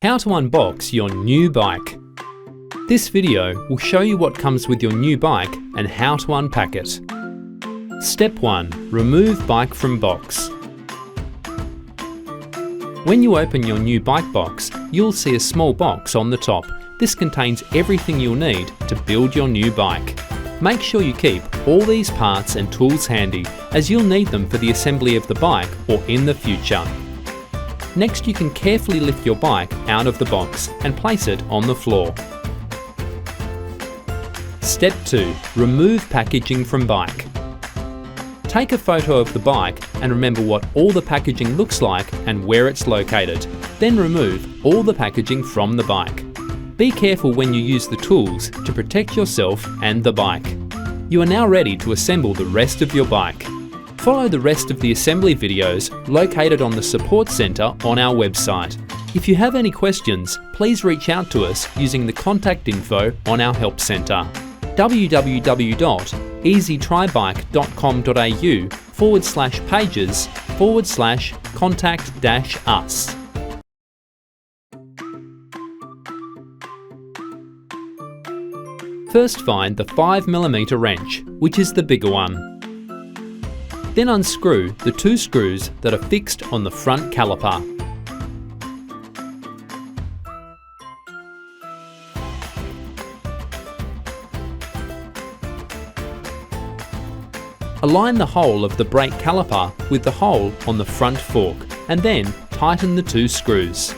How to unbox your new bike. This video will show you what comes with your new bike and how to unpack it. Step 1. Remove bike from box. When you open your new bike box, you'll see a small box on the top. This contains everything you'll need to build your new bike. Make sure you keep all these parts and tools handy, as you'll need them for the assembly of the bike or in the future. Next, you can carefully lift your bike out of the box and place it on the floor. Step 2. Remove packaging from bike. Take a photo of the bike and remember what all the packaging looks like and where it's located. Then remove all the packaging from the bike. Be careful when you use the tools to protect yourself and the bike. You are now ready to assemble the rest of your bike. Follow the rest of the assembly videos located on the support centre on our website. If you have any questions, please reach out to us using the contact info on our help centre. www.easytrybike.com.au/pages/contact-us. First, find the 5mm wrench, which is the bigger one. Then unscrew the 2 screws that are fixed on the front caliper. Align the hole of the brake caliper with the hole on the front fork and then tighten the 2 screws.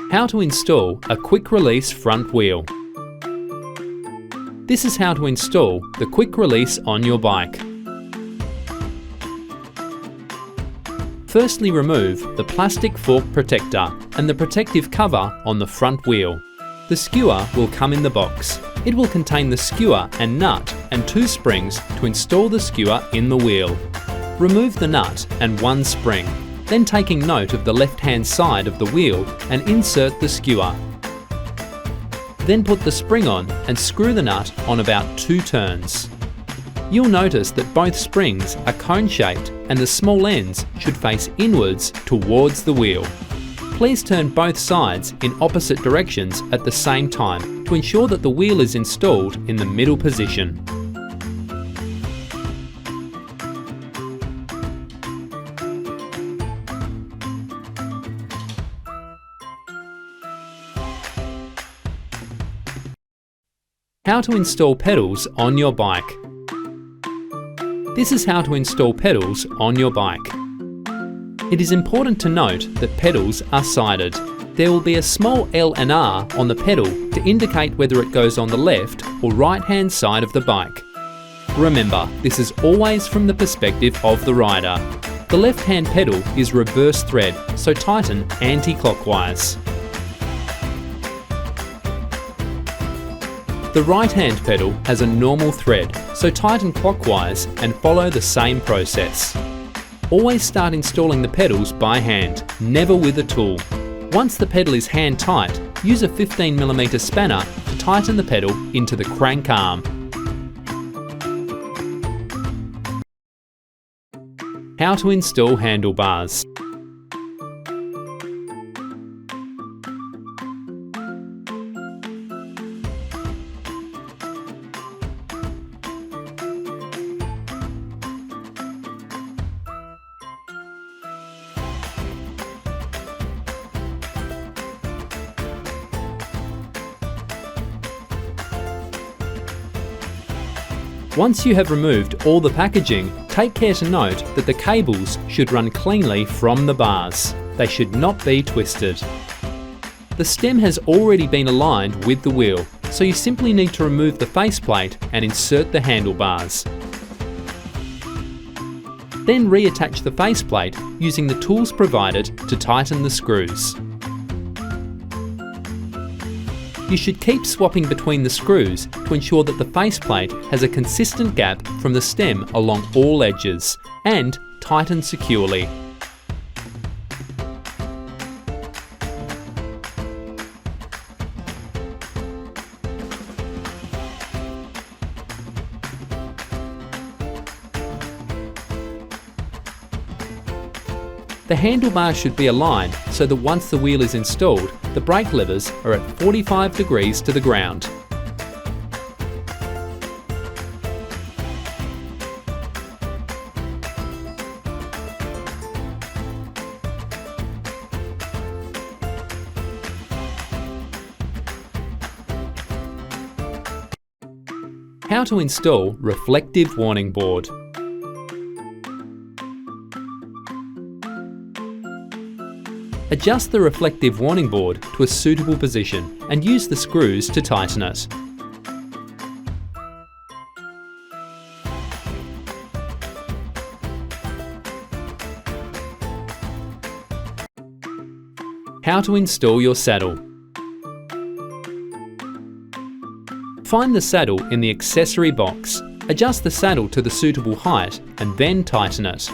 How to install a quick release front wheel. This is how to install the quick release on your bike. Firstly, remove the plastic fork protector and the protective cover on the front wheel. The skewer will come in the box. It will contain the skewer and nut and 2 springs to install the skewer in the wheel. Remove the nut and 1 spring. Then, taking note of the left-hand side of the wheel and insert the skewer. Then put the spring on and screw the nut on about 2 turns. You'll notice that both springs are cone-shaped and the small ends should face inwards towards the wheel. Please turn both sides in opposite directions at the same time to ensure that the wheel is installed in the middle position. How to install pedals on your bike. This is how to install pedals on your bike. It is important to note that pedals are sided. There will be a small L and R on the pedal to indicate whether it goes on the left or right hand side of the bike. Remember, this is always from the perspective of the rider. The left hand pedal is reverse thread, so tighten anti-clockwise. The right-hand pedal has a normal thread, so tighten clockwise and follow the same process. Always start installing the pedals by hand, never with a tool. Once the pedal is hand tight, use a 15mm spanner to tighten the pedal into the crank arm. How to install handlebars. Once you have removed all the packaging, take care to note that the cables should run cleanly from the bars. They should not be twisted. The stem has already been aligned with the wheel, so you simply need to remove the faceplate and insert the handlebars. Then reattach the faceplate using the tools provided to tighten the screws. You should keep swapping between the screws to ensure that the faceplate has a consistent gap from the stem along all edges and tighten securely. The handlebars should be aligned so that once the wheel is installed, the brake levers are at 45 degrees to the ground. How to install reflective warning board. Adjust the reflective warning board to a suitable position and use the screws to tighten it. How to install your saddle. Find the saddle in the accessory box. Adjust the saddle to the suitable height and then tighten it.